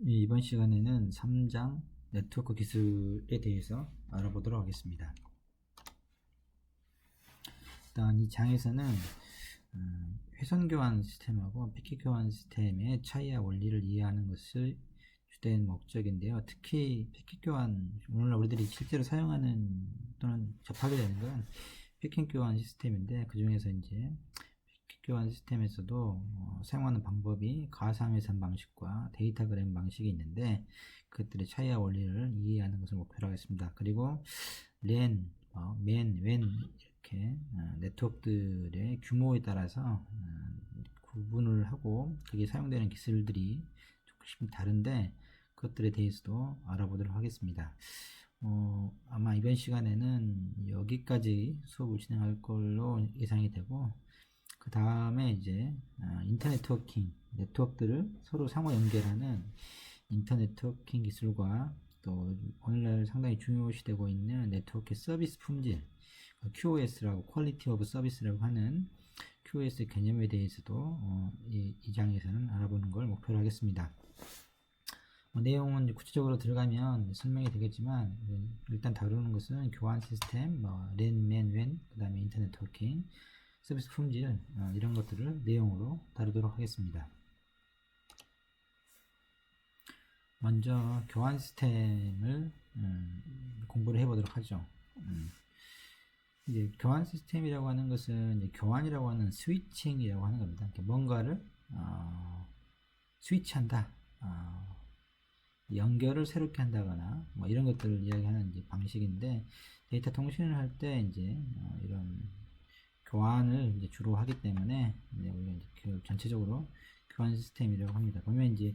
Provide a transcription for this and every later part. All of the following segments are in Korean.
이번 시간에는 3장 네트워크 기술에 대해서 알아보도록 하겠습니다. 일단 이 장에서는 회선 교환 시스템하고 패킷 교환 시스템의 차이와 원리를 이해하는 것을 주된 목적인데요. 특히 패킷 교환, 오늘날 우리들이 실제로 사용하는 또는 접하게 되는 건 패킷 교환 시스템인데, 그 중에서 이제 패킷 교환 시스템에서도 사용하는 방법이 가상회선 방식과 데이터그램 방식이 있는데, 그것들의 차이와 원리를 이해하는 것을 목표로 하겠습니다. 그리고 랜, 맨, 웬 이렇게 네트워크들의 규모에 따라서 구분을 하고 그게 사용되는 기술들이 조금씩 다른데, 그것들에 대해서도 알아보도록 하겠습니다. 아마 이번 시간에는 여기까지 수업을 진행할 걸로 예상이 되고, 그 다음에 이제 인터넷 네트워킹, 네트워크들을 서로 상호 연결하는 인터넷 네트워킹 기술과, 또 오늘날 상당히 중요시되고 있는 네트워크 서비스 품질, QoS라고 퀄리티 오브 서비스라고 하는 QoS 개념에 대해서도 이 장에서는 알아보는 걸 목표로 하겠습니다. 내용은 구체적으로 들어가면 설명이 되겠지만, 일단 다루는 것은 교환 시스템, 랜, 맨, 웬, 그 다음에 인터넷 네트워킹, 서비스 품질, 이런 것들을 내용으로 다루도록 하겠습니다. 먼저 교환 시스템을 공부를 해보도록 하죠. 이제 교환 시스템이라고 하는 것은 이제 교환이라고 하는 스위칭이라고 하는 겁니다. 뭔가를 스위치한다, 연결을 새롭게 한다거나 이런 것들을 이야기하는 이제 방식인데, 데이터 통신을 할 때 이제 이런 교환을 이제 주로 하기 때문에 이제 우리가 이제 전체적으로 교환 시스템이라고 합니다. 보면 이제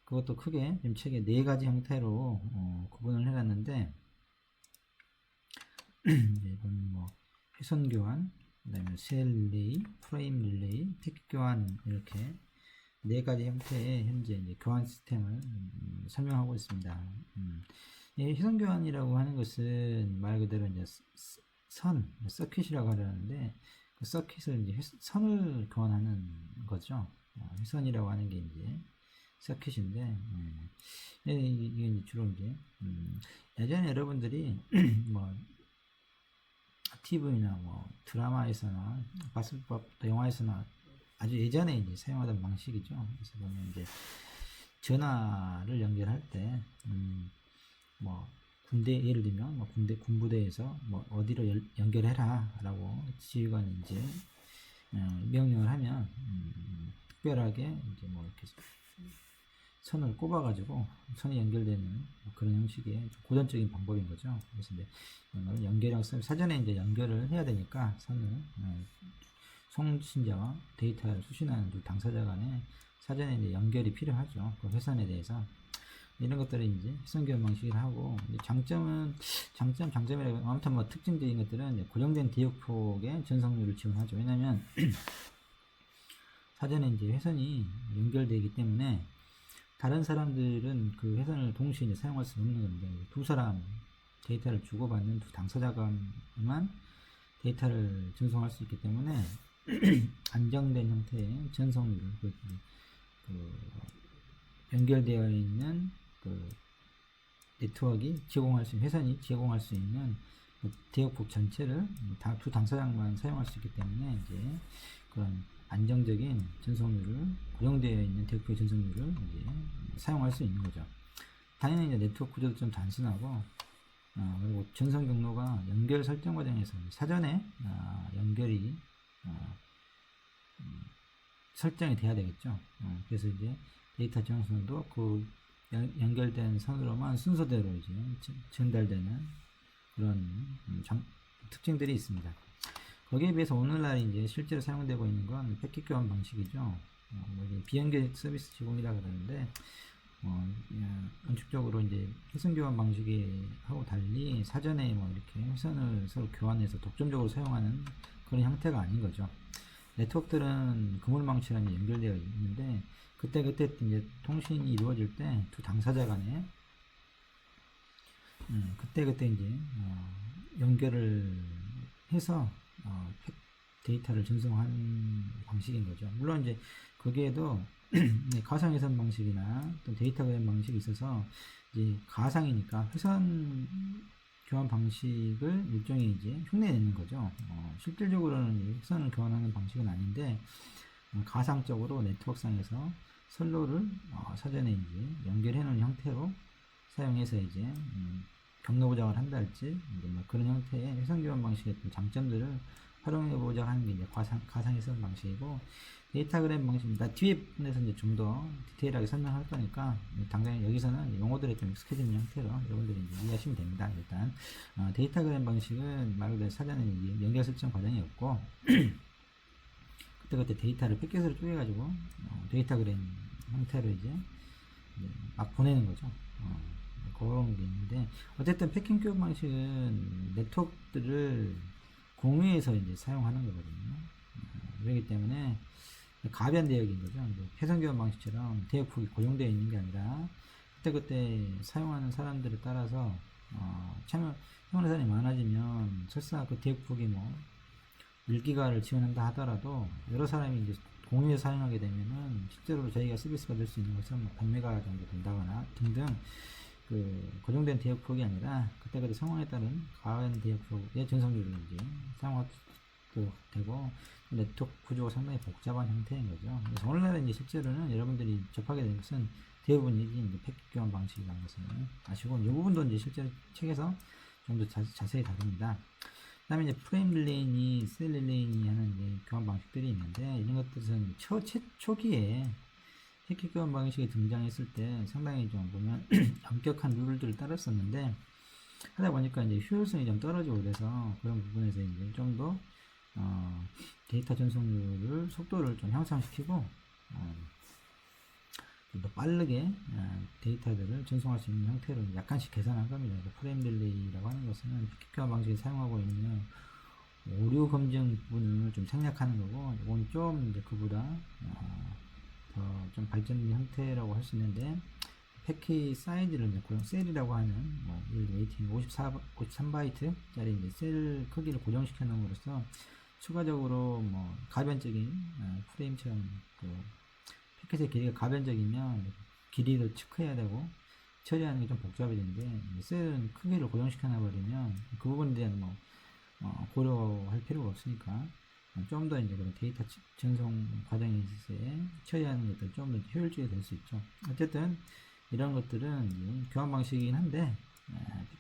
그것도 크게 좀 책에 4가지 형태로 구분을 해놨는데, 이제 보면 회선 교환, 그 다음에 셀 릴레이, 프레임 릴레이, 패킷 교환, 이렇게 4가지 형태의 현재 이제 교환 시스템을 설명하고 있습니다. 회선 교환이라고 하는 것은 말 그대로 이제 서킷이라고 하려는데, 그 서킷을 이제 선을 교환하는 거죠. 회선이라고 하는 게 이제 서킷인데, 이게 이제 주로 이제 예전에 여러분들이 TV나 드라마에서나 바스법 영화에서나 아주 예전에 이제 사용하던 방식이죠. 그래서 보면 이제 전화를 연결할 때 군대, 예를 들면 군부대에서 어디로 연결해라 라고 지휘관이 이제 명령을 하면 특별하게 이제 이렇게 선을 꼽아가지고 선이 연결되는 그런 형식의 고전적인 방법인 거죠. 그래서 이제 연결형 사전에 이제 연결을 해야 되니까 선을 송신자와 데이터를 수신하는 두 당사자 간에 사전에 이제 연결이 필요하죠. 그 회선에 대해서. 이런 것들을 이제 회선교환 방식을 하고, 장점이라고, 아무튼 특징적인 것들은 이제 고정된 대역폭의 전송률을 지원하죠. 왜냐면 사전에 이제 회선이 연결되기 때문에 다른 사람들은 그 회선을 동시에 이제 사용할 수 없는 겁니다. 두 사람 데이터를 주고받는 두 당사자간만 데이터를 전송할 수 있기 때문에 안정된 형태의 전송률을 연결되어 있는 그 네트워크가 제공할 수 있는, 회선이 제공할 수 있는 대역폭 전체를 두 당사자만 사용할 수 있기 때문에 이제 그런 안정적인 전송률을, 고정되어 있는 대역폭의 전송률을 이제 사용할 수 있는 거죠. 당연히 이제 네트워크 구조도 좀 단순하고, 그리고 전송 경로가 연결 설정 과정에서 사전에 연결이 설정이 돼야 되겠죠. 그래서 이제 데이터 전송도 그 연결된 선으로만 순서대로 이제 전달되는 그런 특징들이 있습니다. 거기에 비해서 오늘날 이제 실제로 사용되고 있는 건 패킷 교환 방식이죠. 비연결 서비스 제공이라 그러는데, 원칙적으로 이제 회선 교환 방식하고 달리 사전에 이렇게 회선을 서로 교환해서 독점적으로 사용하는 그런 형태가 아닌 거죠. 네트워크들은 그물망치랑 연결되어 있는데, 그때 이제 통신이 이루어질 때 두 당사자 간에 그때 이제 연결을 해서 데이터를 전송하는 방식인 거죠. 물론 이제 거기에도 네, 가상 회선 방식이나 또 데이터 그램 방식이 있어서 이제 가상이니까 회선 교환 방식을 일종의 이제 흉내내는 거죠. 실질적으로는 회선을 교환하는 방식은 아닌데 가상적으로 네트워크상에서 선로를 사전에 이제 연결해 놓은 형태로 사용해서 이제 경로 보장을 한달지 이제 뭐 그런 형태의 회선 교환 방식의 장점들을 활용해 보자 하는 게 이제 가상 회선 방식이고, 데이터그램 방식입니다. 뒤에 분에서 이제 좀 더 디테일하게 설명할 거니까 당장 여기서는 용어들이 좀 익숙해지는 형태로 여러분들이 이제 이해하시면 됩니다. 일단 데이터그램 방식은 말 그대로 사전에 이제 연결 설정 과정이 없고 그때 데이터를 패킷으로 쪼개가지고 데이터그램 형태로 이제 막 보내는 거죠. 그런 게 있는데, 어쨌든 패킹 교환 방식은 네트워크들을 공유해서 이제 사용하는 거거든요. 그렇기 때문에 가변 대역인 거죠. 회선 교환 방식처럼 대역폭이 고정되어 있는 게 아니라 그때 사용하는 사람들에 따라서 사용하는 사람이 많아지면 설사 그 대역폭이 뭐 1기가를 지원한다 하더라도 여러 사람이 이제 공유해서 사용하게 되면은 실제로 저희가 서비스 받을 수 있는 것은 뭐 100메가 정도 된다거나 등등 그 고정된 대역폭이 아니라 그때 상황에 따른 가변 대역폭의 전송률을 이제 사용하도록 되고, 네트워크 구조가 상당히 복잡한 형태인 거죠. 그래서 오늘날에 이제 실제로는 여러분들이 접하게 된 것은 대부분이 이제 패킷 교환 방식이라는 것을 아시고, 이 부분도 이제 실제로 책에서 좀 더 자세히 다룹니다. 그 다음에 이제 프레임 릴레이니, 셀 릴레이니 하는 이제 교환 방식들이 있는데, 이런 것들은 초기에 패킷 교환 방식이 등장했을 때 상당히 좀 보면 엄격한 룰들을 따랐었는데, 하다 보니까 이제 효율성이 좀 떨어지고 그래서 그런 부분에서 이제 좀 더 데이터 전송률을 속도를 좀 향상시키고 좀 더 빠르게 데이터들을 전송할 수 있는 형태로 약간씩 개선한 겁니다. 프레임 딜레이라고 하는 것은 패킷 교환 방식에 사용하고 있는 오류 검증 부분을 좀 생략하는 거고, 이건 좀 이제 그보다 더 좀 발전된 형태라고 할 수 있는데, 패킷 사이즈를 이제 셀이라고 하는 웨이팅 53바이트짜리 이제 셀 크기를 고정시켜 놓음으로써 추가적으로 가변적인 프레임처럼 그 패킷의 길이가 가변적이면 길이도 체크해야 되고 처리하는 게 좀 복잡해지는데, 셀은 크기를 고정시켜 놔버리면 그 부분에 대한 고려할 필요가 없으니까 좀 더 이제 그런 데이터 전송 과정에 있어서 처리하는 것들 좀 더 효율적이 될 수 있죠. 어쨌든 이런 것들은 교환 방식이긴 한데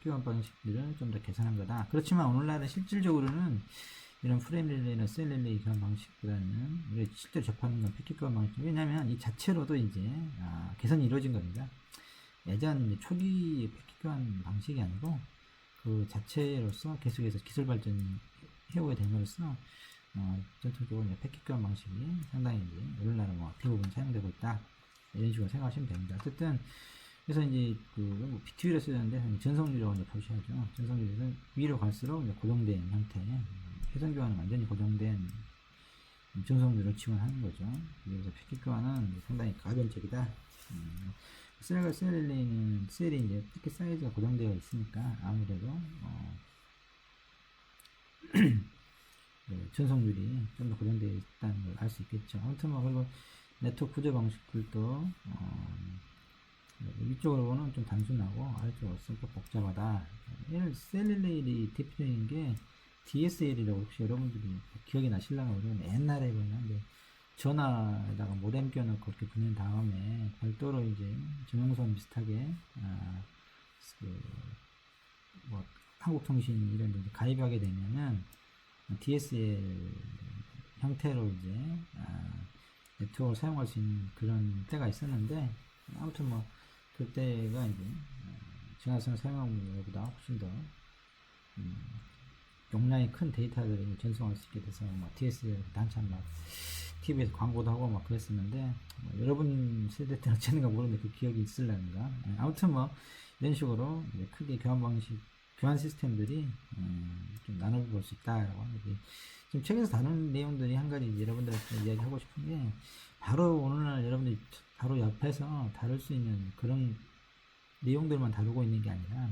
교환 방식들은 좀 더 개선한 거다. 그렇지만 오늘날은 실질적으로는 이런 프레임 릴레이나 셀 릴레이 교환 방식보다는 우리가 실제로 접하는 건 패킷 교환 방식. 왜냐하면 이 자체로도 이제 개선이 이루어진 겁니다. 예전 초기 패킷 교환 방식이 아니고 그 자체로서 계속해서 기술 발전이 해오게 됨으로써 전통적으로 패킷 교환 방식이 상당히 이제 오늘날은 대부분 사용되고 있다, 이런 식으로 생각하시면 됩니다. 어쨌든 그래서 이제 BTU를 쓰는데 전송률이라고 이제 표시하죠. 전송률은 위로 갈수록 이제 고정된 형태, 회선 교환은 완전히 고정된 전송률을 지원하는 거죠. 그래서 패킷 교환은 상당히 가변적이다. 셀 릴레이는 셀이 이제 패킷 사이즈가 고정되어 있으니까 아무래도 전송률이 좀 더 고정되어 있다는 걸 알 수 있겠죠. 아무튼 그리고 네트워크 구조 방식들도 위쪽으로는 좀 단순하고 아래쪽으로 좀 복잡하다. 셀 릴레이의 대표적인 게 DSL이라고 혹시 여러분들이 기억이 나실랑가 모르겠는데, 옛날에 그냥 전화에다가 모뎀 껴놓고 그렇게 보낸 다음에 별도로 이제 전용선 비슷하게 한국통신 이런 데 가입하게 되면은 DSL 형태로 이제 네트워크를 사용할 수 있는 그런 때가 있었는데, 아무튼 그때가 이제 전화선을 사용하는 것보다 훨씬 더 용량이 큰 데이터들을 전송할 수 있게 돼서 DSL 한참 TV에서 광고도 하고 그랬었는데, 여러분 세대 때는 어쨌는가 모르는데 그 기억이 있을라는가. 아무튼 이런 식으로 크게 교환 시스템들이 좀 나눠볼 수 있다라고 하는데, 지금 책에서 다룬 내용들이 한 가지 여러분들한테 이야기하고 싶은 게, 바로 오늘날 여러분들이 바로 옆에서 다룰 수 있는 그런 내용들만 다루고 있는 게 아니라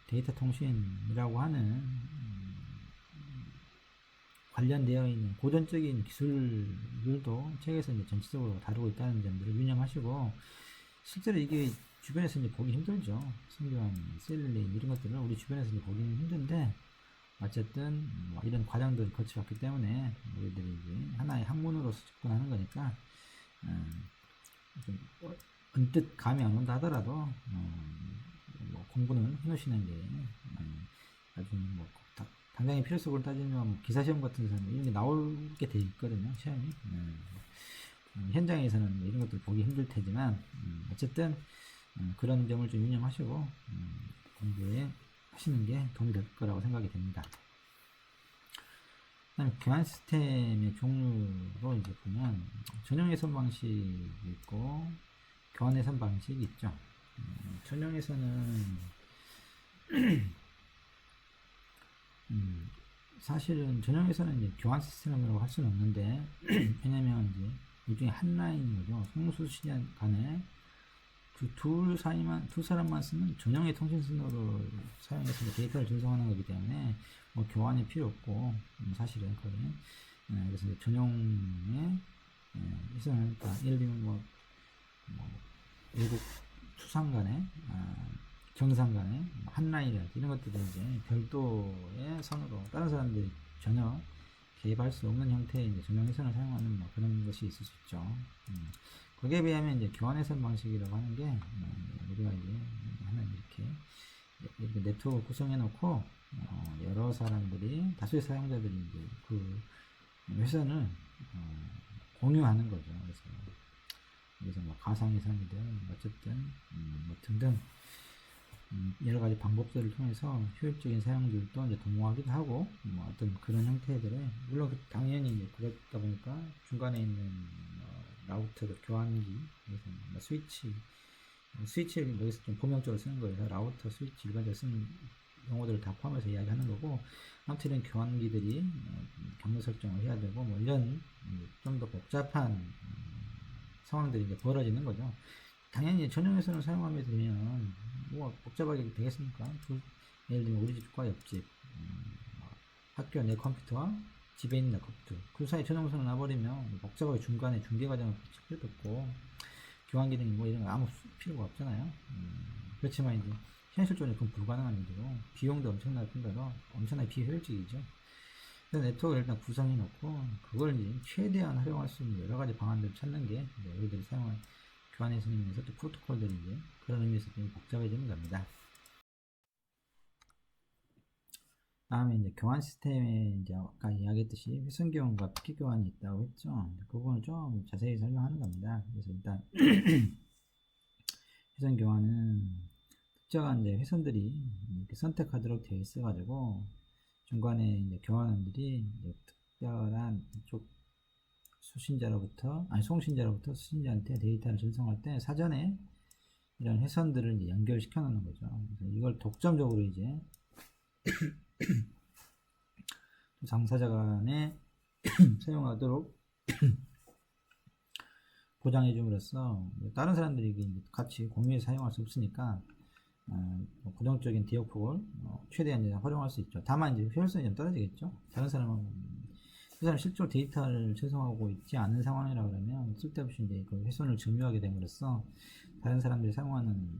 데이터 통신이라고 하는 관련되어 있는 고전적인 기술들도 책에서 이제 전체적으로 다루고 있다는 점들을 유념하시고, 실제로 이게 주변에서 이제 보기 힘들죠. 성교환, 셀린 이런 것들을 우리 주변에서 이제 보기는 힘든데, 어쨌든 뭐 이런 과정들을 거쳐왔기 때문에 우리들이 이제 하나의 학문으로서 접근하는 거니까, 좀 언뜻 감이 안 온다 하더라도 뭐 공부는 해놓으시는 게 나중에 뭐 당장의 필요성을 따지면 뭐 기사 시험 같은 데서는 이런 게 나오게 돼 있거든요, 시험이. 현장에서는 이런 것들 보기 힘들 테지만 어쨌든 그런 점을 좀 유념하시고 공부에 하시는 게 도움이 될 거라고 생각이 됩니다. 그다음에 교환 시스템의 종류로 이제 보면 전용 예선 방식이 있고 교환 예선 방식이 있죠. 전용 예선은 사실은 전용 예선은 이제 교환 시스템이라고 할 수는 없는데 왜냐면 이제 이 중에 한 라인인 거죠. 송수시간 간에 두 사람만 쓰는 전용의 통신 신호를 사용해서 데이터를 전송하는 거기 때문에 뭐 교환이 필요 없고 사실은 거의 그래서 전용의 예선을 예를 들면 뭐 외국 수상 간에 경상 간에 한 라인이라든지 이런 것들이 이제 별도의 선으로 다른 사람들이 전혀 개입할 수 없는 형태의 이제 전용 예선을 사용하는 뭐 그런 것이 있을 수 있죠. 거기에 비하면 이제 교환 예선 방식이라고 하는 게 우리가 이제 하나 이렇게 네트워크 구성해 놓고 여러 사람들이 다수의 사용자들이 이제 그 회선을 공유하는 거죠. 그래서 뭐 가상 예선이든 어쨌든 뭐 등등 여러 가지 방법들을 통해서 효율적인 사용들도 이제 도모하기도 하고 뭐 어떤 그런 형태들의 물론 당연히 이제 그렇다 보니까 중간에 있는 라우터 교환기 그래서 뭐 스위치를 여기서 좀 포명적으로 쓰는 거예요. 라우터 스위치 일반적으로 쓰는 용어들을 다 포함해서 이야기하는 거고 아무튼 이런 교환기들이 경로 설정을 해야 되고 뭐 이런 좀 더 복잡한 상황들이 이제 벌어지는 거죠. 당연히 전용 예선을 사용하게 되면 뭐 복잡하게 되겠습니까? 예를 들면 우리 집과 옆집 학교 내 컴퓨터와 집에 있는 내 컴퓨터 그 사이 전용 예선을 놔버리면 복잡하게 중간에 중계 과정을 거칠 필요도 없고 교환 기능이 뭐 이런 거 아무 필요가 없잖아요. 그렇지만 이제 현실적으로 그건 불가능한 일이고 비용도 엄청나게 든다고 엄청나게 비효율적이죠. 그래서 네트워크를 일단 구성해 놓고 그걸 이제 최대한 활용할 수 있는 여러 가지 방안들을 찾는 게 우리들이 사용할 교환 예선이면서 또 프로토콜들이 이제 그런 의미에서 좀 복잡해지는 겁니다. 다음에 이제 교환 시스템에 이제 아까 이야기했듯이 회선 교환과 피켓 교환이 있다고 했죠. 그 부분을 좀 자세히 설명하는 겁니다. 그래서 일단 회선 교환은 특정한 이제 회선들이 이렇게 선택하도록 되어 있어가지고 중간에 이제 교환원들이 이제 특별한 이쪽 송신자로부터 수신자한테 데이터를 전송할 때 사전에 이런 회선들을 이제 연결시켜 놓는 거죠. 그래서 이걸 독점적으로 이제 당사자 간에 사용하도록 보장해 줌으로써 다른 사람들이 같이 공유해서 사용할 수 없으니까 고정적인 디오폭을 최대한 이제 활용할 수 있죠. 다만 이제 효율성이 좀 떨어지겠죠. 다른 사람은 그 사람 실제로 데이터를 전송하고 있지 않은 상황이라 그러면 쓸데없이 이제 그 훼손을 점유하게 됨으로써 다른 사람들이 사용하는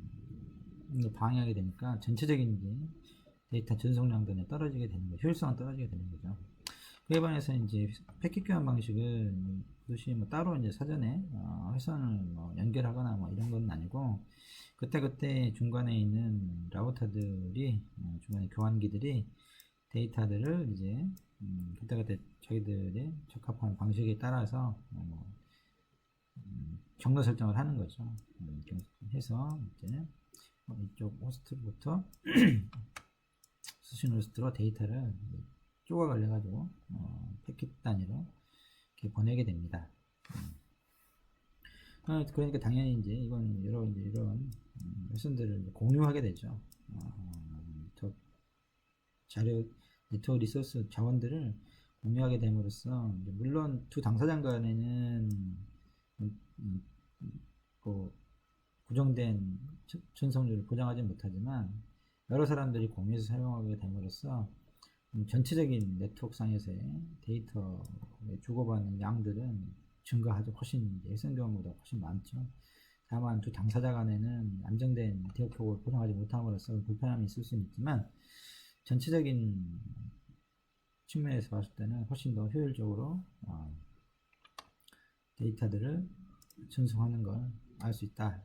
걸 방해하게 되니까 전체적인 이제 데이터 전송량도 떨어지게 되는 거죠. 효율성은 떨어지게 되는 거죠. 그에 반해서 이제 패킷 교환 방식은 그것이 뭐 따로 이제 사전에 회선을 뭐 연결하거나 뭐 이런 건 아니고 그때그때 중간에 있는 라우터들이 중간에 교환기들이 데이터들을 이제 그때그때 자기들의 적합한 방식에 따라서 경로 설정을 하는 거죠. 해서 이제 이쪽 호스트부터 수신 호스트로 데이터를 조각을 내가지고 패킷 단위로 이렇게 보내게 됩니다. 그러니까 당연히 이제 이건 이런 회선들을 공유하게 되죠. 자료 네트워크 리소스 자원들을 공유하게 됨으로써 물론 두 당사자 간에는 고정된 전송률을 보장하지 못하지만 여러 사람들이 공유해서 사용하게 됨으로써 전체적인 네트워크상에서의 데이터 주고받는 양들은 증가하죠. 훨씬 회선교환보다 훨씬 많죠. 다만 두 당사자 간에는 안정된 네트워크를 보장하지 못함으로써 불편함이 있을 수는 있지만 전체적인 측면에서 봤을 때는 훨씬 더 효율적으로 데이터들을 전송하는 걸 알 수 있다.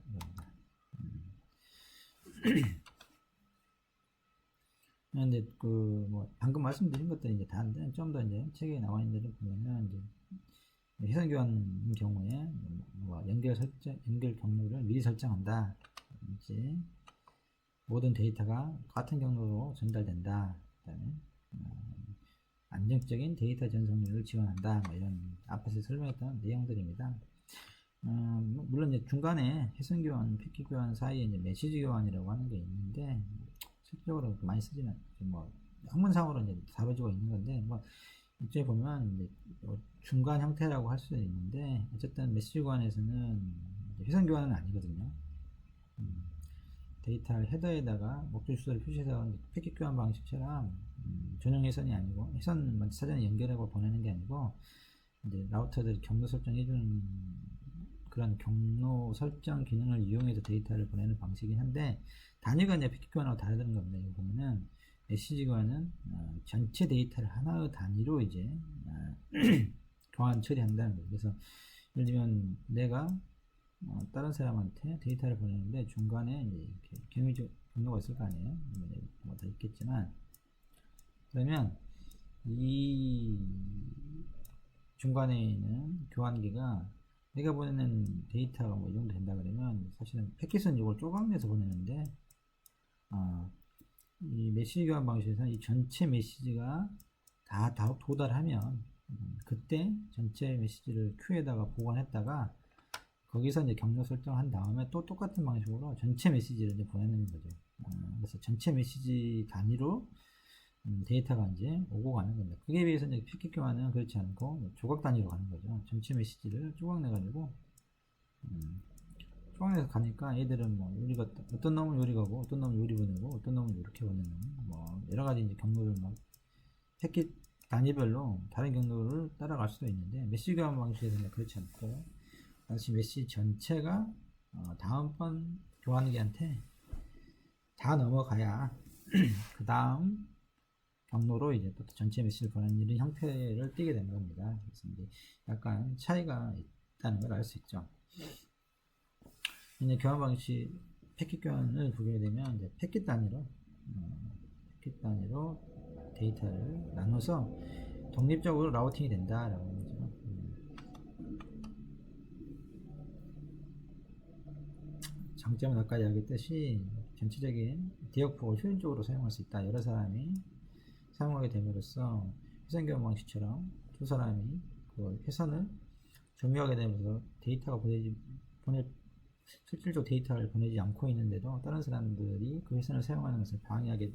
근데 방금 말씀드린 것들이 이제 다인데 좀 더 이제 책에 나와 있는 데를 보면은 이제 회선 교환 경우에 연결 경로를 미리 설정한다. 이제 모든 데이터가 같은 경로로 전달된다. 그다음에 안정적인 데이터 전송률을 지원한다. 이런 앞에서 설명했던 내용들입니다. 물론 이제 중간에 회선 교환, 패킷 교환 사이에 이제 메시지 교환이라고 하는 게 있는데 실질적으로 많이 쓰지는 학문상으로 이제 다뤄지고 있는 건데 이쪽에 보면 이제 중간 형태라고 할 수는 있는데 어쨌든 메시지 교환에서는 회선 교환은 아니거든요. 데이터를 헤더에다가 목적 주소를 표시해서 패킷 교환 방식처럼 전용 회선이 아니고 회선 사전에 연결하고 보내는 게 아니고 이제 라우터들이 경로 설정해주는 그런 경로 설정 기능을 이용해서 데이터를 보내는 방식이긴 한데 단위가 이제 패킷 교환하고 다르다는 겁니다. 여기 보면은 메시지 교환은 전체 데이터를 하나의 단위로 이제 교환 처리한다는 거예요. 그래서 예를 들면 내가 다른 사람한테 데이터를 보내는데 중간에 이제 이렇게 경로가 있을 거 아니에요. 뭐 다 있겠지만 그러면 이 중간에 있는 교환기가 내가 보내는 데이터가 이 정도 된다 그러면 사실은 패킷은 이걸 조각내서 보내는데 이 메시지 교환 방식에서는 이 전체 메시지가 다 도달하면 그때 전체 메시지를 큐에다가 보관했다가 거기서 이제 경로 설정한 다음에 또 똑같은 방식으로 전체 메시지를 이제 보내는 거죠. 그래서 전체 메시지 단위로 데이터가 이제 오고 가는 겁니다. 그에 비해서 이제 패킷 교환은 그렇지 않고 조각 단위로 가는 거죠. 전체 메시지를 조각내가지고 조각내서 가니까 얘들은 요리가 어떤 놈은 요리 가고 어떤 놈은 요리 보내고 어떤 놈은 이렇게 보내는 여러 가지 이제 경로를 패킷 단위별로 다른 경로를 따라갈 수도 있는데 메시지 교환 방식에서는 그렇지 않고 다시 메시지 전체가 다음번 교환기한테 다 넘어가야 그 다음 경로로 이제 또 전체 메시지를 보내는 이런 형태를 띠게 되는 겁니다. 그래서 이제 약간 차이가 있다는 걸 알 수 있죠. 이제 교환 방식 패킷 교환을 보게 되면 이제 패킷 단위로 데이터를 나눠서 독립적으로 라우팅이 된다라고 하는 거죠. 장점은 아까 이야기했듯이 전체적인 디역폭을 효율적으로 사용할 수 있다. 여러 사람이 사용하게 됨으로써 회선교환 방식처럼 두 사람이 그 회선을 점유하게 되면서 데이터가 실질적 데이터를 보내지 않고 있는데도 다른 사람들이 그 회선을 사용하는 것을 방해하게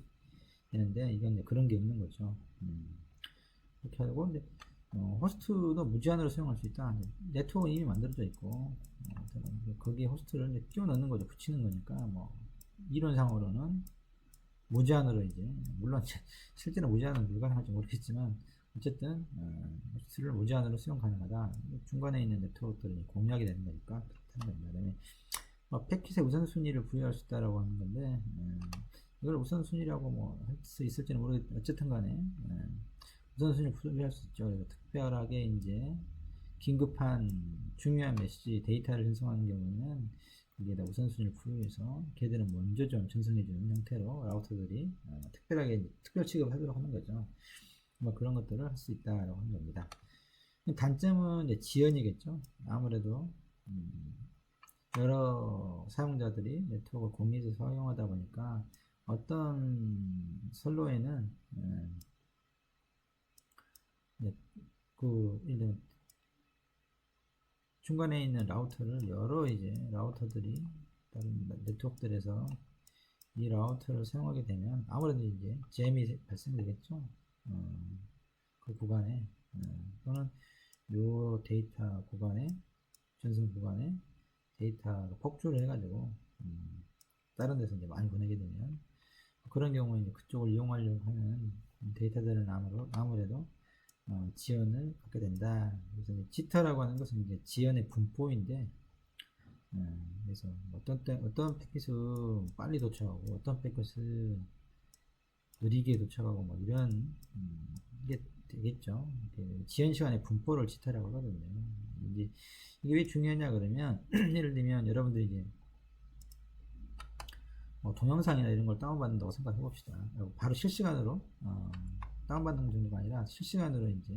되는데 이건 그런 게 없는 거죠. 이렇게 하고 이제 호스트도 무제한으로 사용할 수 있다. 네트워크는 이미 만들어져 있고 거기에 호스트를 이제 끼워 넣는 거죠. 붙이는 거니까 이론상으로는 무제한으로 이제 물론 실제로 무제한은 불가능할지 모르겠지만 어쨌든 호스트를 무제한으로 수용 가능하다. 중간에 있는 네트워크들을 공유하게 되는 거니까 그렇다는 겁니다. 그다음에 패킷의 우선순위를 부여할 수 있다라고 하는 건데 이걸 우선순위라고 할 수 있을지는 모르겠지만 어쨌든 간에 우선순위를 부여할 수 있죠. 그래서 특별하게 이제 긴급한 중요한 메시지 데이터를 전송하는 경우에는 거기에다 우선순위를 부여해서 걔들은 먼저 좀 전송해주는 형태로 라우터들이 특별하게 특별 취급하도록 하는 거죠. 그런 것들을 할 수 있다라고 하는 겁니다. 단점은 이제 지연이겠죠. 아무래도 여러 사용자들이 네트워크를 공유해서 사용하다 보니까 어떤 선로에는 중간에 있는 라우터를 여러 이제 라우터들이 다른 네트워크들에서 이 라우터를 사용하게 되면 아무래도 이제 잼이 발생되겠죠. 그 구간에 또는 요 데이터 구간에 전송 구간에 데이터가 폭주를 해가지고 다른 데서 이제 많이 보내게 되면 그런 경우에 이제 그쪽을 이용하려고 하는 데이터들은 아무래도 지연을 받게 된다. 그래서 지터라고 하는 것은 이제 지연의 분포인데, 그래서 어떤 패킷은 빨리 도착하고 어떤 패킷은 느리게 도착하고 뭐 이런 게 되겠죠. 지연 시간의 분포를 지터라고 하거든요. 이제 이게 왜 중요하냐 그러면 예를 들면 여러분들이 이제 뭐 동영상이나 이런 걸 다운받는다고 생각해 봅시다. 바로 실시간으로 다운받는 정도가 아니라 실시간으로 이제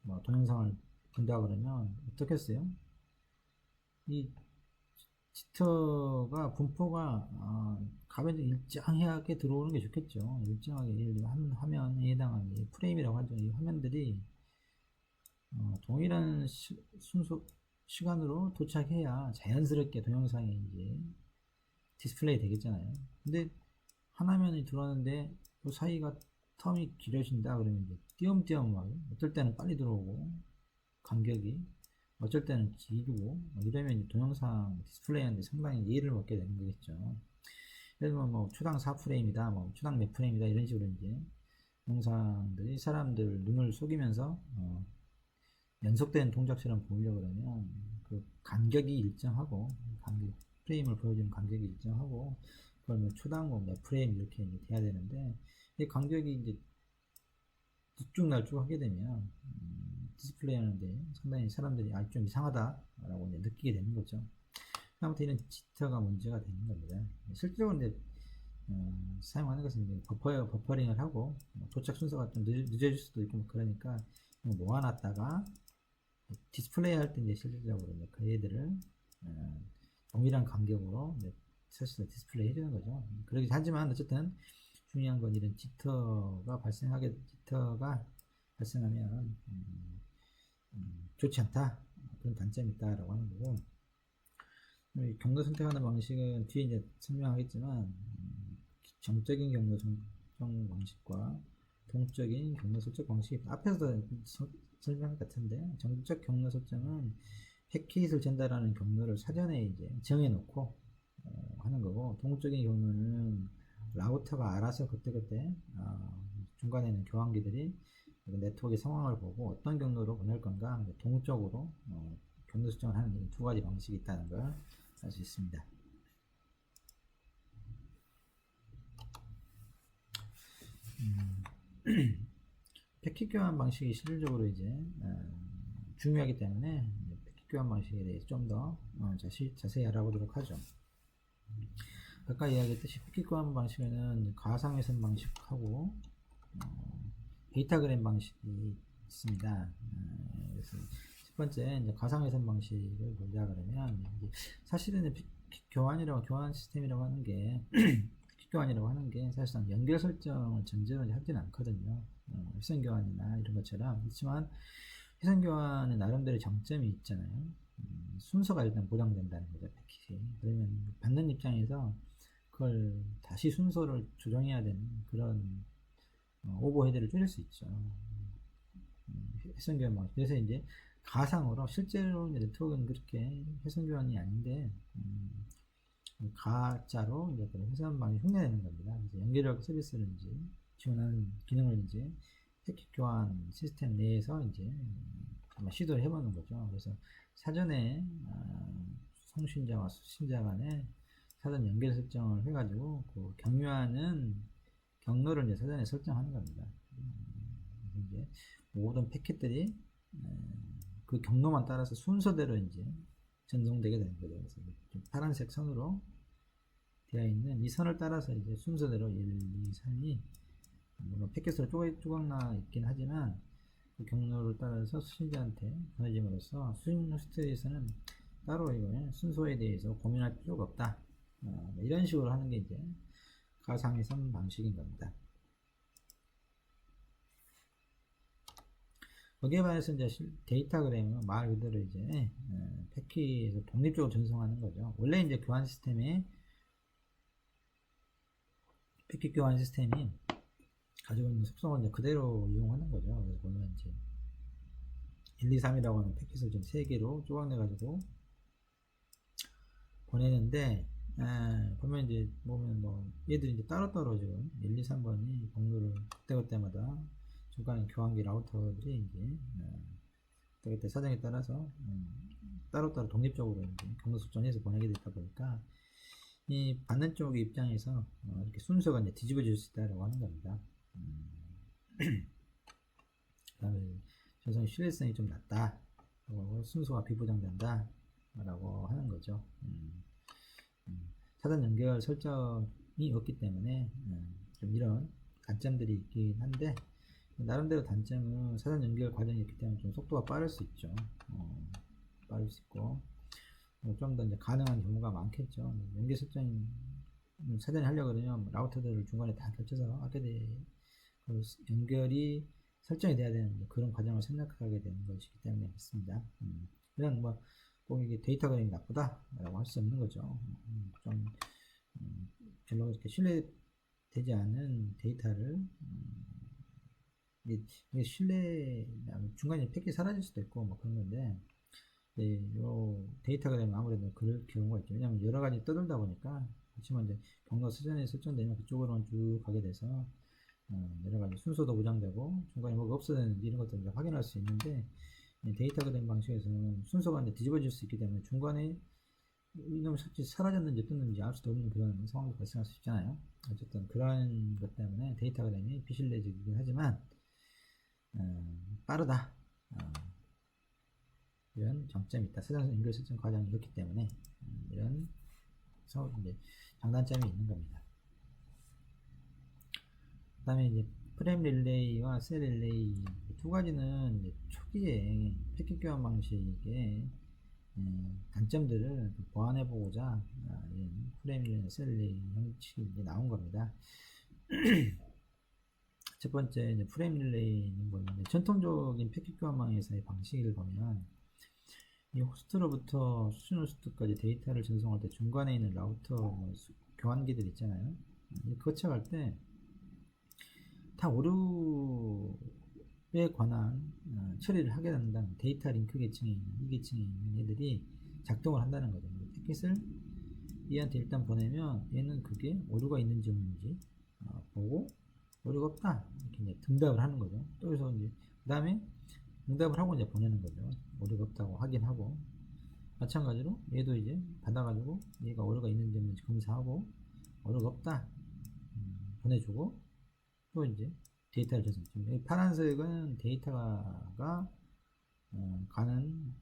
뭐 동영상을 본다 그러면 어떻겠어요? 이 지터가 분포가 가변적 일정하게 들어오는 게 좋겠죠. 일정하게 예를 들면 화면에 해당하는 프레임이라고 하죠. 이 화면들이 동일한 순서 시간으로 도착해야 자연스럽게 동영상이 이제 디스플레이 되겠잖아요. 근데 하나면이 들어왔는데 그 사이가 텀이 길어진다 그러면 이제 띄엄띄엄 막 어떨 때는 빨리 들어오고 간격이 어쩔 때는 길고 이러면 이제 동영상 디스플레이하는데 상당히 예의를 먹게 되는 거겠죠. 예를 들면 뭐 초당 4프레임이다, 뭐 초당 몇 프레임이다 이런 식으로 이제 영상들이 사람들 눈을 속이면서 연속된 동작처럼 보이려고 그러면 그 간격이 일정하고 프레임을 보여주는 간격이 일정하고 그걸 뭐 초당 뭐 몇 프레임 이렇게 이제 돼야 되는데 이 간격이 이제 들쭉날쭉 하게 되면 디스플레이 하는데 상당히 사람들이 좀 이상하다 라고 이제 느끼게 되는 거죠. 아무튼 이런 지터가 문제가 되는 겁니다. 실제로 이제 사용하는 것은 이제 버퍼링을 하고 도착 순서가 좀 늦어질 수도 있고 뭐 그러니까 모아놨다가 디스플레이 할 때 이제 실질적으로 이제 그 애들을 동일한 간격으로 사실 디스플레이 해주는 거죠. 그러긴 하지만 어쨌든 중요한 건 이런 지터가 발생하면 좋지 않다 그런 단점이 있다라고 하는 거고, 경로 선택하는 방식은 뒤에 이제 설명하겠지만 정적인 경로 설정 방식과 동적인 경로 설정 방식이 앞에서도 설명할 것 같은데, 정적 경로 설정은 패킷을 전달하는 경로를 사전에 이제 정해놓고 하는 거고, 동적인 경로는 라우터가 알아서 그때그때 중간에 있는 교환기들이 네트워크의 상황을 보고 어떤 경로로 보낼 건가 동적으로 경로 설정을 하는 두 가지 방식이 있다는 걸 알 수 있습니다. 패킷 교환 방식이 실질적으로 이제 중요하기 때문에 패킷 교환 방식에 대해서 좀 더 자세히 알아보도록 하죠. 아까 이야기했듯이 패킷 교환 방식에는 가상회선 방식하고 데이터그램 방식이 있습니다. 그래서 첫 번째 이제 가상회선 방식을 보자 그러면 사실은 패킷 교환 시스템이라고 하는 게 패킷 교환이라고 하는 게 사실상 연결 설정을 전제로 하지는 않거든요. 회선 교환이나 이런 것처럼. 그렇지만 회선 교환은 나름대로 장점이 있잖아요. 순서가 일단 보장된다는 거죠, 패킷이. 그러면 받는 입장에서 그걸 다시 순서를 조정해야 되는 그런 오버헤드를 줄일 수 있죠. 회선 교환 방식. 그래서 이제 가상으로 실제로 네트워크는 그렇게 회선 교환이 아닌데 가짜로 이제 회선 방식 흉내내는 겁니다. 그래서 연결력 서비스를 이제 지원하는 기능을 이제 패킷 교환 시스템 내에서 이제 시도를 해보는 거죠. 그래서 사전에 송신자와 수신자 간에 사전 연결 설정을 해가지고 그 경유하는 경로를 이제 사전에 설정하는 겁니다. 이제 모든 패킷들이 그 경로만 따라서 순서대로 이제 전송되게 되는 거죠. 그래서 파란색 선으로 되어 있는 이 선을 따라서 이제 순서대로 1, 2, 3이 물론 패킷으로 조각나 있긴 하지만 그 경로를 따라서 수신자한테 보내짐으로써 수신 호스트에서는 따로 이거 순서에 대해서 고민할 필요가 없다. 이런 식으로 하는 게 이제 가상회선 방식인 겁니다. 거기에 반해서 이제 데이터그램은 말 그대로 이제 패킷에서 독립적으로 전송하는 거죠. 원래 이제 교환 시스템에 패킷 교환 시스템이 가지고 있는 속성을 이제 그대로 이용하는 거죠. 그래서 보면 이제 1, 2, 3이라고 하는 패킷을 좀 3개로 조각내 가지고 보내는데 보면 이제 보면 뭐 얘들이 이제 따로따로 지금 1, 2, 3번이 경로를 그때그때마다 중간에 교환기 라우터들이 이제 그때 사정에 따라서 따로따로 독립적으로 이제 경로 설정해서 보내게 되다 보니까 이 받는 쪽 입장에서 이렇게 순서가 이제 뒤집어질 수 있다라고 하는 겁니다. 그다음에 전송의 신뢰성이 좀 낮다, 순서가 비보장된다 라고 하는 거죠. 사전 연결 설정이 없기 때문에 좀 이런 단점들이 있긴 한데, 나름대로 단점은 사전 연결 과정이 있기 때문에 좀 속도가 빠를 수 있죠. 빠를 수 있고 좀 더 이제 가능한 경우가 많겠죠. 연결 설정 사전에 하려고 그러면 라우터들을 중간에 다 겹쳐서 하게 돼, 연결이 설정이 돼야 되는 그런 과정을 생각하게 되는 것이기 때문에 그렇습니다. 그냥 뭐 꼭 이게 데이터 그램이 나쁘다라고 할 수 없는 거죠. 좀 별로 이렇게 신뢰되지 않은 데이터를 이게 신뢰 중간에 패킷이 사라질 수도 있고 뭐 그런 건데, 요 데이터가 되면 아무래도 그럴 경우가 있죠. 왜냐면 여러 가지 떠돌다 보니까. 그렇지만 이제 경로 사전에 설정되면 그쪽으로만 쭉 가게 돼서 여러 가지 순서도 보장되고 중간에 뭐가 없어졌는지 이런 것들을 확인할 수 있는데, 데이터그램 방식에서는 순서가 이제 뒤집어질 수 있기 때문에 중간에 이놈이 사라졌는지 떴는지 알 수도 없는 그런 상황도 발생할 수 있잖아요. 어쨌든 그런 것 때문에 데이터그램이 비신뢰적이긴 하지만 빠르다, 이런 장점이 있다. 사전 연결 설정 과정이 이렇기 때문에 이런 이제 장단점이 있는 겁니다. 그 다음에 이제 프레임 릴레이와 셀 릴레이 두 가지는 이제 초기에 패킷 교환 방식의 단점들을 보완해 보고자 프레임 릴레이와 셀 릴레이 형식이 나온 겁니다. 첫 번째 이제 프레임 릴레이는 뭐냐면, 전통적인 패킷 교환망에서의 방식을 보면 이 호스트로부터 수신 호스트까지 데이터를 전송할 때 중간에 있는 라우터 교환기들 있잖아요. 거쳐갈 때 다 오류에 관한 처리를 하게 된다는, 데이터 링크 계층에 있는 이 계층에 있는 애들이 작동을 한다는 거죠. 패킷을 얘한테 일단 보내면 얘는 그게 오류가 있는지 없는지 보고 오류가 없다 이렇게 이제 응답을 하는 거죠. 또 여기서 이제 그 다음에 응답을 하고 이제 보내는 거죠. 오류가 없다고 확인하고, 마찬가지로 얘도 이제 받아가지고 얘가 오류가 있는지 없는지 검사하고 오류가 없다 보내주고, 또 이제 데이터를 전송. 파란색은 데이터가 가는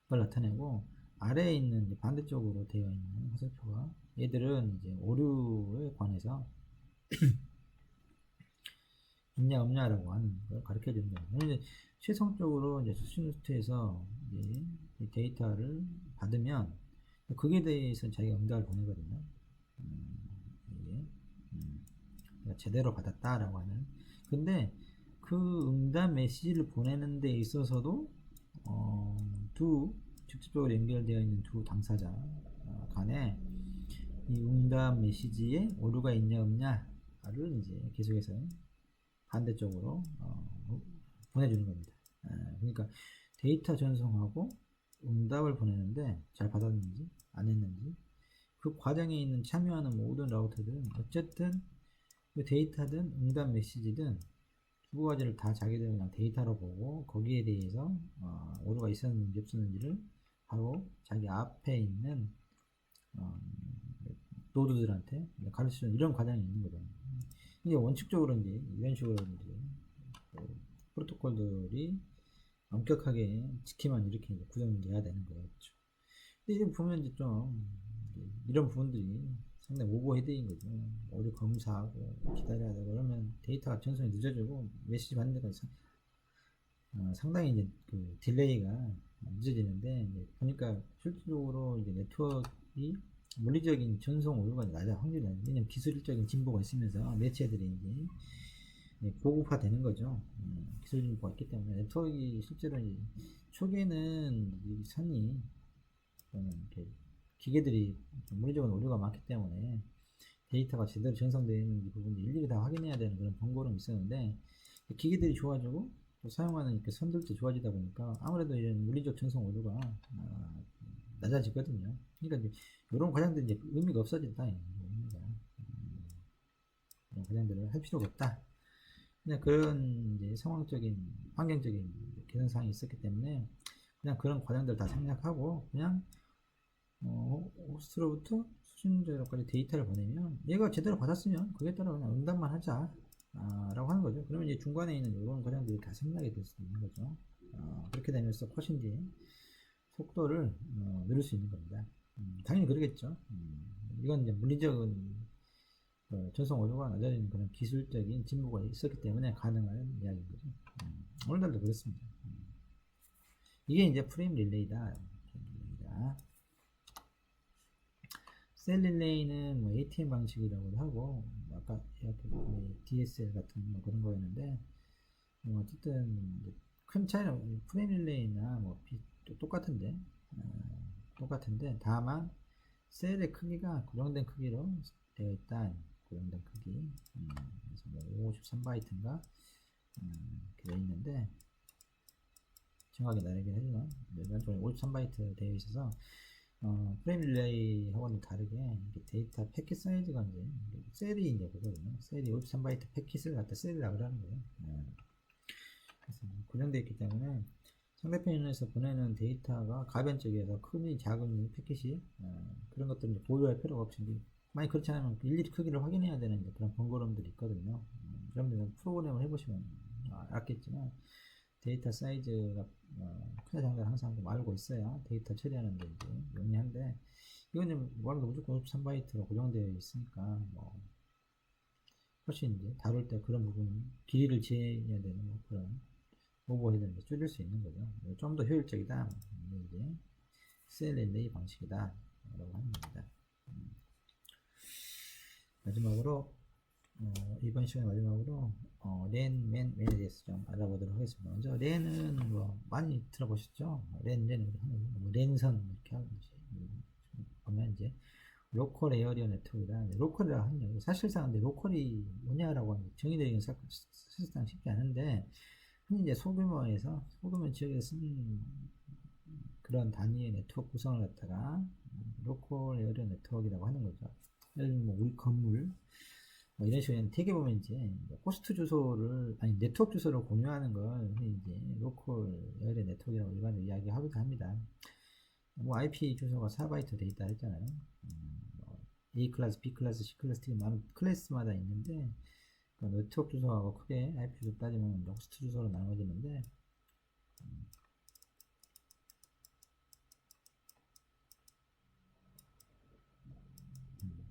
걸 나타내고, 아래에 있는 반대쪽으로 되어 있는 화살표가 얘들은 이제 오류에 관해서 있냐 없냐라고 하는 걸 가르쳐 주는 거예요. 최종적으로 이제 수신 호스트에서 이 데이터를 받으면 그게 대해서 자기가 응답을 보내거든요. 제대로 받았다라고 하는. 근데 그 응답 메시지를 보내는 데 있어서도 직접적으로 연결되어 있는 두 당사자 간에 이 응답 메시지에 오류가 있냐 없냐를 이제 계속해서 반대쪽으로 보내주는 겁니다. 그러니까 데이터 전송하고 응답을 보내는데 잘 받았는지 안 했는지, 그 과정에 있는 참여하는 모든 라우터들은 어쨌든 그 데이터든 응답 메시지든 두 가지를 다 자기들 그냥 데이터로 보고 거기에 대해서 오류가 있었는지 없었는지를 바로 자기 앞에 있는 노드들한테 가르치는 이런 과정이 있는 거죠. 이게 원칙적으로 이제 이런 식으로 이제 프로토콜들이 엄격하게 지키면 이렇게 이제 구성이 돼야 되는 거예요. 그렇죠? 근데 이제 보면 이제 좀 이런 부분들이 상당히 오버헤드인 거죠. 오류 검사하고 기다려야 되고 그러면 데이터가 전송이 늦어지고 메시지 받는 데까지 상당히 이제 그 딜레이가 늦어지는데, 이제 보니까 실질적으로 이제 네트워크이 물리적인 전송 오류가 낮아 확률이 낮아요. 왜냐면 기술적인 진보가 있으면서 매체들이 이제 고급화 되는 거죠. 기술 진보가 있기 때문에 네트워크가 실제로 이제 초기에는 이 선이 이렇게 기계들이 물리적인 오류가 많기 때문에 데이터가 제대로 전송되어 있는지 부분도 일일이 다 확인해야 되는 그런 번거로움이 있었는데, 기계들이 좋아지고 또 사용하는 선들도 좋아지다 보니까 아무래도 이런 물리적 전송 오류가 낮아지거든요. 그러니까 이런 과정들이 이제 의미가 없어진다. 의미가. 이런 과정들을 할 필요가 없다. 그냥 그런 이제 상황적인, 환경적인 개선사항이 있었기 때문에 그냥 그런 과정들 다 생략하고 그냥 호스트로부터 수신자로까지 데이터를 보내면 얘가 제대로 받았으면 그에 따라 그냥 응답만 하자 라고 하는 거죠. 그러면 이제 중간에 있는 이런 과정들이 다 생략이 될 수 있는 거죠. 그렇게 되면서 훨씬 속도를 늘릴 수 있는 겁니다. 당연히 그러겠죠. 이건 이제 물리적인 전송 오류가 낮아지는 그런 기술적인 진보가 있었기 때문에 가능한 이야기인 거죠. 오늘날도 그렇습니다. 이게 이제 프레임 릴레이다. 셀 릴레이는 뭐 ATM 방식이라고도 하고, 아까 DSL 같은 뭐 그런 거였는데, 어쨌든 큰 차이는 프레임 릴레이나 뭐 똑같은데, 다만 셀의 크기가 고정된 크기로 되어 있다. 고정된 크기. 그래서 뭐 553바이트인가 이렇게 되어 있는데, 정확하게 다르긴 하지만 일반적으로 53바이트 되어 있어서 프레임 릴레이하고는 다르게 데이터 패킷 사이즈가 이제 셀이 이제 그거거든요. 셀이 53바이트 패킷을 갖다 셀이라고 하는 거예요. 그래서 고정되어 있기 때문에 상대편에서 보내는 데이터가 가변적이어서 크니 작은 패킷이 그런 것들은 보유할 필요가 없이 만약 그렇지 않으면 일일이 크기를 확인해야 되는 그런 번거로움들이 있거든요. 여러분들 프로그램을 해보시면 알겠지만 데이터 사이즈가 크냐 작냐를 항상 좀 알고 있어야 데이터 처리하는데 이제 용이한데 이건 뭐라도 무조건 53바이트로 고정되어 있으니까 뭐 훨씬 이제 다룰 때 그런 부분 길이를 재야 되는 뭐 그런 오버헤드를 줄일 수 있는 거죠. 좀 더 효율적이다. 이제 셀 릴레이 방식이다 라고 하는 겁니다. 마지막으로 이번 시간에 마지막으로 랜에 대해서 좀 알아보도록 하겠습니다. 먼저 랜은 뭐 많이 들어보셨죠? 랜선 이렇게 하는 것이 보면 이제 로컬 에어리어 네트워크라 로컬이라 하는 사실상 근데 로컬이 뭐냐라고 정의되기는 사실상 쉽지 않은데 흔히 이제 소규모 지역에서 쓰는 그런 단위의 네트워크 구성을 갖다가 로컬 에어리어 네트워크라고 하는 거죠. 예를 들면 뭐 우리 건물 뭐 이런 식으로 되게 보면 이제 호스트 주소를 네트워크 주소를 공유하는 걸 이제 로컬 에어리어 네트워크라고 일반적으로 이야기하기도 합니다. 뭐 IP 주소가 4바이트 돼 있다 했잖아요. A 클래스, B 클래스, C 클래스 되게 많은 클래스마다 있는데 그 네트워크 주소하고 크게 IP 주소 따지면 호스트 주소로 나눠지는데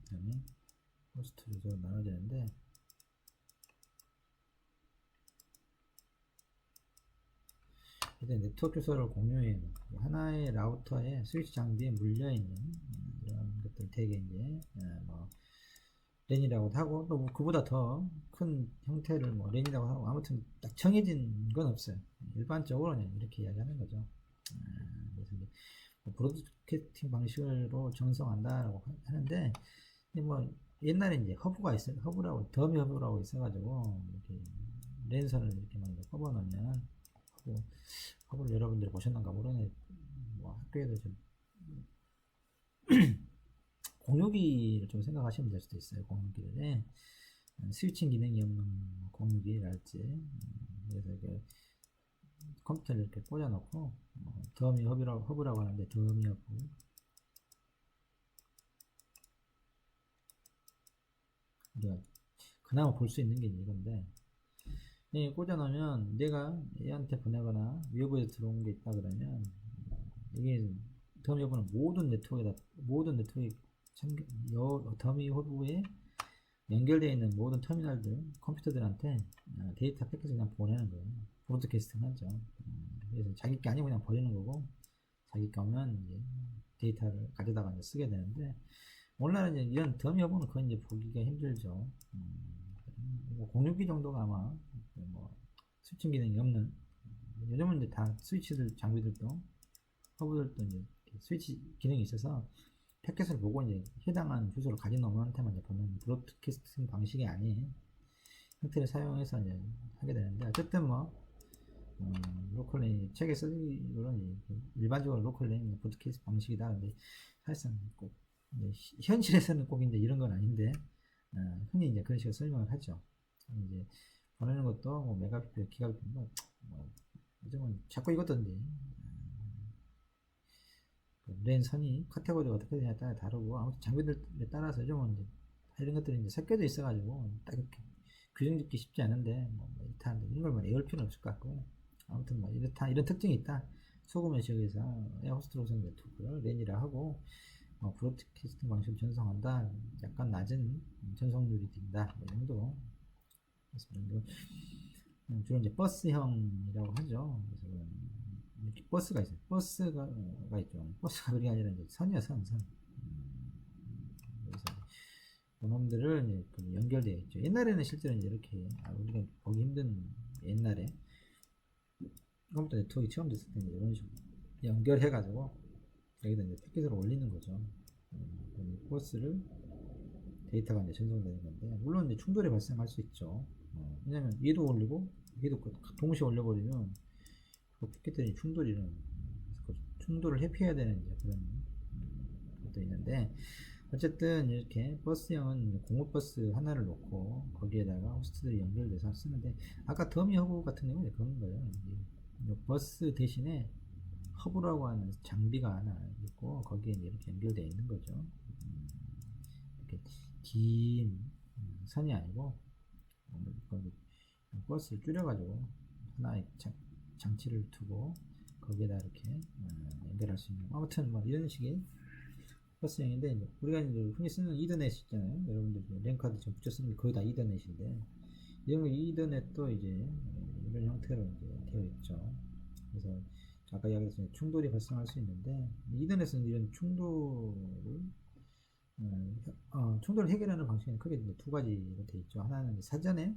그다음에 호스트 주소로 나눠지는데 일단 네트워크 주소를 공유해요. 하나의 라우터에 스위치 장비에 물려있는 이런 것들 되게 이제 뭐 랜이라고도 하고 또 뭐 그보다 더 큰 형태를 뭐 랜이라고 하고 아무튼 딱 정해진 건 없어요. 일반적으로는 이렇게 이야기하는 거죠. 그래서 이제 뭐 브로드캐스팅 방식으로 전송한다라고 하는데 뭐 옛날에 이제 허브라고 더미 허브라고 있어가지고 이렇게 랜선을 이렇게 막 뽑아 놓으면 허브를 여러분들이 보셨는가 모르네. 뭐 학교에도 좀 공유기를 좀 생각하시면 될 수도 있어요. 공유기를 스위칭 기능이 없는 공유기랄지 그래서 이게 컴퓨터를 이렇게 꽂아놓고 더미 허브라고 하는데 더미 허브 우리가 그나마 볼 수 있는 게 이건데 꽂아놓으면 내가 얘한테 보내거나 외부에서 들어온 게 있다 그러면 이게 더미 허브는 모든 네트워크에 더미 허브에 연결되어 있는 모든 터미널들 컴퓨터들한테 데이터 패킷을 그냥 보내는 거예요. 브로드캐스팅 하죠. 그래서 자기 게 아니고 그냥 버리는 거고 자기 게 오면 이제 데이터를 가져다가 이제 쓰게 되는데 오늘날은 이제 이런 더미 허브는 그건 이제 보기가 힘들죠. 뭐 공유기 정도가 아마 뭐 스위칭 기능이 없는 요즘은 이제 다 스위치들 장비들도 허브들도 이제 스위치 기능이 있어서 패킷을 보고 이제 해당하는 주소를 가진 놈한테만 이제 보내는 브로드캐스팅 방식이 아닌 형태를 사용해서 이제 하게 되는데 어쨌든 뭐 로컬 랜 책에 쓰기로는 일반적으로 로컬 랜 브로드캐스트 방식이다. 근데 사실상 꼭 현실에서는 꼭 이제 이런 건 아닌데 흔히 이제 그런 식으로 설명을 하죠. 이제 보내는 것도 뭐 메가비트, 기가비트 뭐 요즘은 자꾸 이것도 이제 랜 선이 카테고리가 어떻게 되냐에 따라 다르고 아무튼 장비들에 따라서 요즘은 이제 이런 것들이 이제 섞여져 있어가지고 딱 이렇게 규정 짓기 쉽지 않은데 뭐 이런 걸 뭐 외울 필요는 없을 것 같고 아무튼 뭐 이런 특징이 있다. 소금의 지역에서 에어호스트 로선 네트워크를 랜이라 하고 브로드캐스팅 방식을 전송한다. 약간 낮은 전송률이 된다. 이 정도. 주로 이제 버스형이라고 하죠. 그래서 이렇게 버스가 있어요. 버스가 있죠. 버스가 그게 아니라 이제 선이야, 선. 그래서 그놈들을 이제 연결되어 있죠. 옛날에는 실제로 이제 이렇게 우리가 보기 힘든 옛날에 컴퓨터 네트워크 처음 됐을 때 이런 식으로 연결해가지고 여기다 이제 패킷으로 올리는 거죠. 버스를 데이터가 이제 전송되는 건데 물론 이제 충돌이 발생할 수 있죠. 왜냐면 얘도 올리고 얘도 동시에 올려버리면 그 패킷들이 충돌이 일어나요. 그래서 그 충돌을 회피해야 되는 이제 그런 것도 있는데 어쨌든 이렇게 버스형은 공업버스 하나를 놓고 거기에다가 호스트들이 연결돼서 쓰는데 아까 더미 허브 같은 경우는 그런 거예요. 버스 대신에 허브라고 하는 장비가 하나 있고 거기에 이렇게 연결되어 있는 거죠. 이렇게 긴 선이 아니고 버스를 줄여가지고 하나의 장치를 두고 거기에다 이렇게 연결할 수 있는 아무튼 뭐 이런 식의 버스형인데 우리가 이제 흔히 쓰는 이더넷 있잖아요. 여러분들 랜카드 좀 붙여 쓰는 게 거의 다 이더넷인데 이런 이더넷도 이제 이런 형태로 이제 되어 있죠. 그래서 아까 이야기했듯이 충돌이 발생할 수 있는데 이더넷은 이런 충돌을 해결하는 방식은 크게 두 가지로 되어 있죠. 하나는 사전에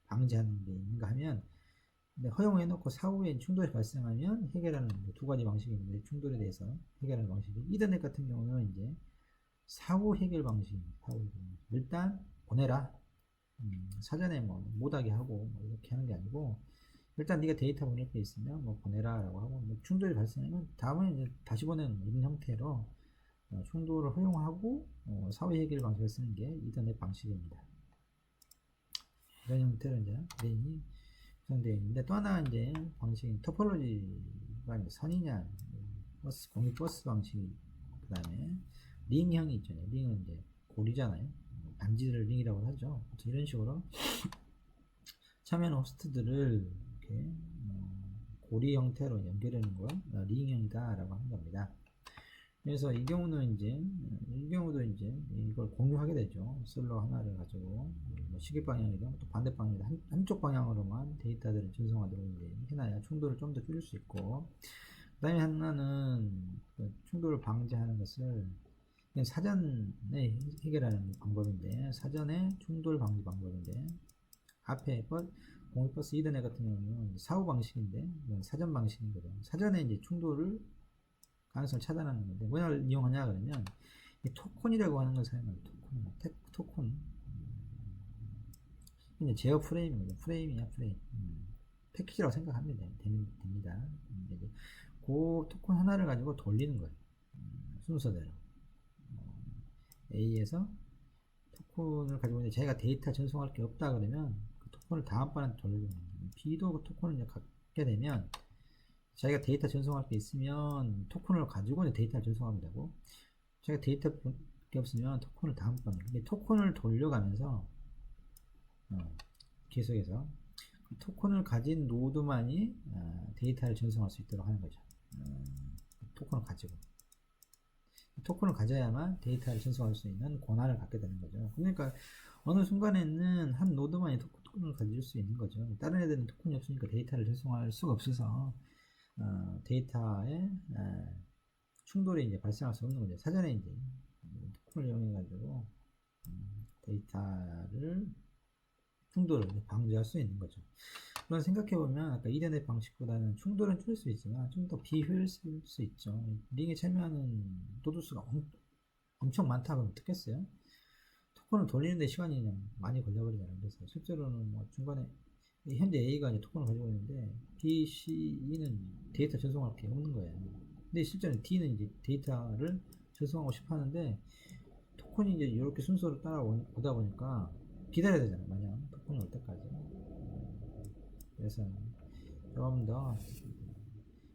방지하는 게 있는가 하면 허용해 놓고 사후에 충돌이 발생하면 해결하는 두 가지 방식이 있는데 충돌에 대해서 해결하는 방식이 이더넷 같은 경우는 이제 사후 해결 방식입니다. 일단 보내라. 사전에 뭐 못하게 하고 뭐 이렇게 하는 게 아니고 일단 네가 데이터 보낼 게 있으면 뭐 보내라 라고 하고 뭐 충돌이 발생하면 다음에 이제 다시 보내는 이런 형태로 충돌을 허용하고 사후 해결 방식을 쓰는 게 이더넷 방식입니다. 이런 형태로 이제 랜이 구성되어 있는데 또 하나 이제 방식인 토폴로지가 선이냐 공유 버스 방식 그 다음에 링형이 있잖아요. 링은 이제 고리잖아요. 반지를 링이라고 하죠. 이런 식으로 참여하는 호스트들을 이렇게 고리 형태로 연결하는 걸 링형이다 라고 하는 겁니다. 그래서 이 경우도 이제 이걸 공유하게 되죠. 솔로 하나를 가지고 뭐 시계 방향이든 또 반대 방향이든 한쪽 방향으로만 데이터들을 전송하도록 이제 해놔야 충돌을 좀 더 줄일 수 있고 그 다음에 하나는 충돌을 방지하는 것을 사전에 해결하는 방법인데 사전에 충돌 방지 방법인데 앞에 공유버스 이더넷 같은 경우는 사후 방식인데 사전 방식인 거죠. 사전에 이제 충돌을 가능성을 차단하는 건데 뭐를 이용하냐 그러면 이 토큰이라고 하는 걸 사용해요. 토큰 이제 제어 프레임입니다. 프레임이야 프레임. 패키지라고 생각하면 됩니다. 이제 그 토큰 하나를 가지고 돌리는 거예요. 순서대로 A에서 토큰을 가지고 이제 자기가 데이터 전송할 게 없다 그러면 그 토큰을 다음번에 돌리는 거예요. B도 그 토큰을 이제 갖게 되면 자기가 데이터 전송할 게 있으면 토큰을 가지고 데이터를 전송하면 되고 자기가 데이터가 없으면 토큰을 다음번에 토큰을 돌려가면서 계속해서 그 토큰을 가진 노드만이 데이터를 전송할 수 있도록 하는 거죠. 토큰을 가지고 토큰을 가져야만 데이터를 전송할 수 있는 권한을 갖게 되는 거죠. 그러니까 어느 순간에는 한 노드만이 토큰을 가질 수 있는 거죠. 다른 애들은 토큰이 없으니까 데이터를 전송할 수가 없어서 데이터에 충돌이 이제 발생할 수 없는 거죠. 사전에 이제 토큰을 이용해 가지고 데이터를 충돌을 방지할 수 있는 거죠. 그런 생각해보면 아까 이더넷 방식보다는 충돌은 줄일 수 있지만 좀 더 비효율일 수 있죠. 링에 참여하는 노드수가 엄청 많다 그러면 어떻겠어요? 토큰을 돌리는데 시간이 그냥 많이 걸려버리잖아요. 그래서 실제로는 뭐 중간에 현재 A가 이제 토큰을 가지고 있는데 B, C, E는 데이터 전송할 게 없는 거예요. 근데 실제로 D는 이제 데이터를 전송하고 싶어 하는데 토큰이 이제 이렇게 순서로 따라오다 보니까 기다려야 되잖아요. 만약 토큰이 올 때까지. 그래서 좀 더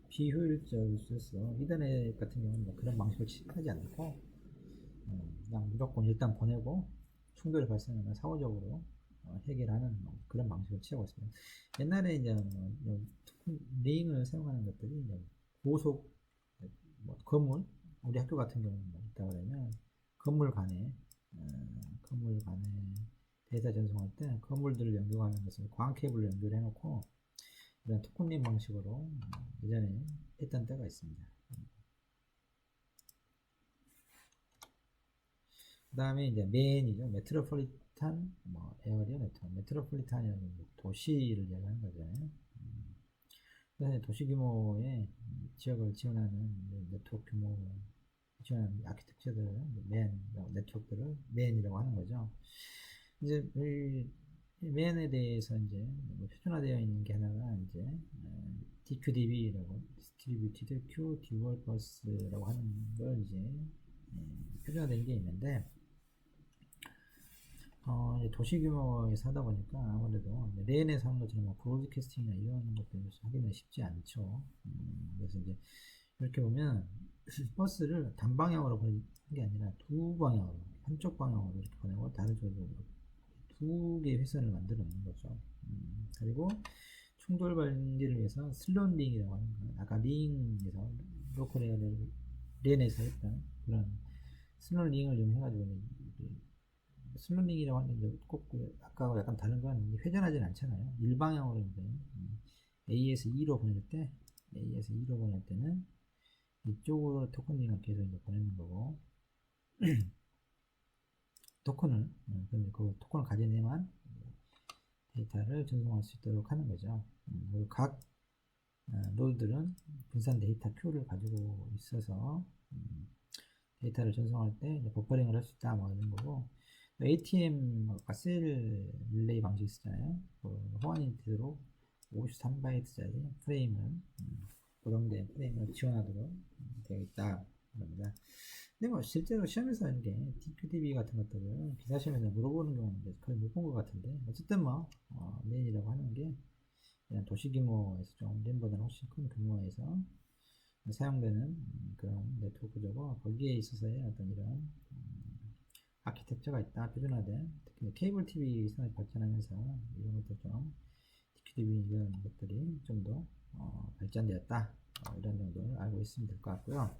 비효율적일 수 있어. 이더넷 같은 경우는 뭐 그런 방식을 취하지 않고 그냥 무조건 일단 보내고 충돌이 발생하면 사후적으로 해결하는 뭐 그런 방식을 취하고 있습니다. 옛날에 이제 뭐 링을 사용하는 것들이 이제 고속 뭐 건물, 우리 학교 같은 경우는 뭐 있다 그러면 건물 간에 건물 간에 데이터 전송할 때 건물들을 연결하는 것을 광 케이블로 연결해 놓고 이런 토큰링 방식으로 예전에 했던 때가 있습니다. 그 다음에 이제 메인이죠. 메트로폴리탄 뭐 에어리어 네트워크. 메트로폴리탄이라는 도시를 이야기하는 거잖아요. 그래서 도시 규모의 지역을 지원하는 네트워크 규모 지원하는 아키텍처들을 맨 네트워크들을 맨이라고 하는 거죠. 이제 이 맨에 대해서 이제 표준화되어 있는 게 하나가 이제 DQDB라고 Distributed Queue Developers,라고 하는 걸 이제 표준화된 게 있는데 도시 규모에서 하다 보니까 아무래도 레인에서 하는 것처럼 뭐 브로드캐스팅이나 이런 것들을 하기는 쉽지 않죠. 그래서 이제 이렇게 보면 버스를 단방향으로 보내는 게 아니라 두 방향으로, 한쪽 방향으로 이렇게 보내고 다른 쪽으로 두 개의 회선을 만들어 놓는 거죠. 그리고 충돌 방지를 위해서 슬롯링이라고 하는 거, 아까 링에서 로컬 레인에서 했던 그런 슬롯링을 이용해가지고 슬롯링이라고 하는 게 꼭 아까와 약간 다른 건 회전하진 않잖아요. 일방향으로 이제 A에서 E로 보낼 때 A에서 E로 보낼 때는 이쪽으로 토큰링을 계속 이제 보내는 거고 토큰을 근데 그 토큰을 가진 애만 데이터를 전송할 수 있도록 하는 거죠. 그리고 각 노드들은 분산 데이터 큐를 가지고 있어서 데이터를 전송할 때 버퍼링을 할 수 있다 뭐 이런 거고 ATM 아까 셀 릴레이 방식 있잖아요. 호환이 되도록 53바이트짜리 프레임을 고정된 프레임을 지원하도록 되어 있다 겁니다. 근데 뭐 실제로 시험에서 하는 게 DQDB 같은 것들을 기사 시험에서 물어보는 경우는 거의 못 본 것 같은데 어쨌든 뭐 메인이라고 하는 게 그냥 도시 규모에서 좀 램보다는 훨씬 큰 규모에서 사용되는 그런 네트워크죠. 거기에 있어서의 어떤 이런 아키텍처가 있다, 표준화된 특히 케이블 TV 산업이 발전하면서 이런 것들 좀 DQDB 이런 것들이 좀 더 발전되었다 이런 정도를 알고 있으면 될 것 같고요.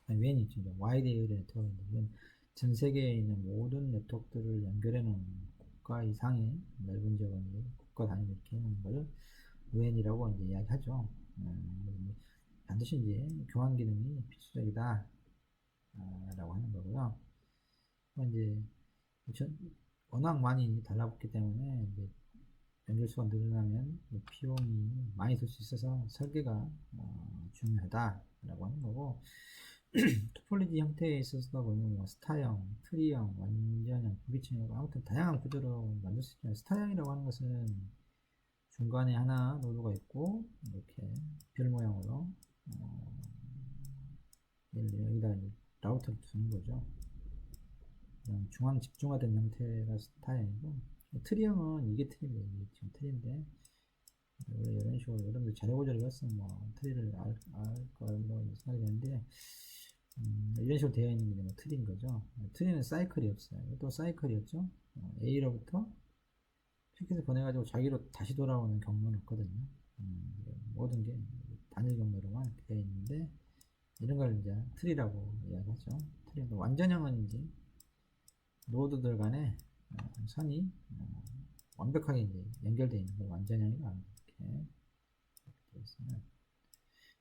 웬이 있죠. 와이드 에어리어 네트워크는 전 세계에 있는 모든 네트워크들을 연결해 놓은 국가 이상의 넓은 지역을 국가 단위로 이렇게 해놓은 것을 웬이라고 이제 이야기하죠. 반드시 이제 교환 기능이 필수적이다 라고 하는 거고요. 이제 워낙 많이 달라붙기 때문에 이제 연결수가 늘어나면 비용이 많이 들 수 있어서 설계가 중요하다라고 하는 거고 토폴로지 형태에 있어서 보면 뭐 스타형, 트리형, 완전형, 불규칙형 아무튼 다양한 구조로 만들 수 있죠. 스타형이라고 하는 것은 중간에 하나 노드가 있고 이렇게 별 모양으로 여기다 라우터를 두는 거죠. 중앙 집중화된 형태가 스타형이고 트리형은 이게 트리인데 이게 지금 트리인데 원래 이런 식으로 여러분들 자료 구조를 봤으면 뭐 트리를 알 걸로 생각이 되는데 이런 식으로 되어 있는 게 뭐 트리인 거죠. 트리는 사이클이 없어요. 또 사이클이었죠. A로부터 피켓을 보내가지고 자기로 다시 돌아오는 경로는 없거든요. 모든 게 단일 경로로만 되어 있는데 이런 걸 이제 트리라고 이야기하죠. 트리 완전형은 이제 노드들 간에 선이 완벽하게 이제 연결되어 있는 걸 완전형이라고 이렇게 되어 있으면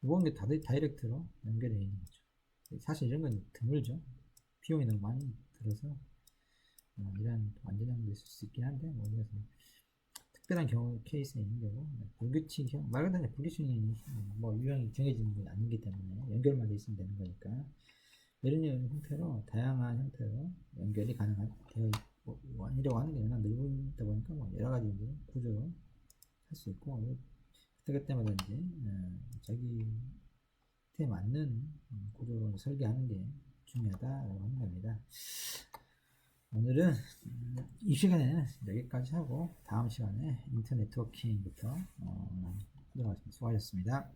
이번 게 다들 다이렉트로 연결되어 있는 거죠. 사실 이런 건 드물죠. 비용이 너무 많이 들어서 이런 완전형도 있을 수 있긴 한데 뭐 그래서 특별한 경우 케이스에 있는 경우 불규칙형 말 그대로 불규칙이 뭐 유형이 정해지는 게 아니기 때문에 연결만 돼 있으면 되는 거니까 이런 형태로 다양한 형태로 연결이 가능한 되어 원이라고 하는 게 워낙 넓다 보니까 뭐 여러 가지 이제 구조로 수 있고, 그때마다 이제 자기한테 맞는 구조로 설계하는 게 중요하다고 하는 겁니다. 오늘은 이 시간에는 여기까지 하고 다음 시간에 인터넷 워킹부터 하도록 하겠습니다. 수고하셨습니다.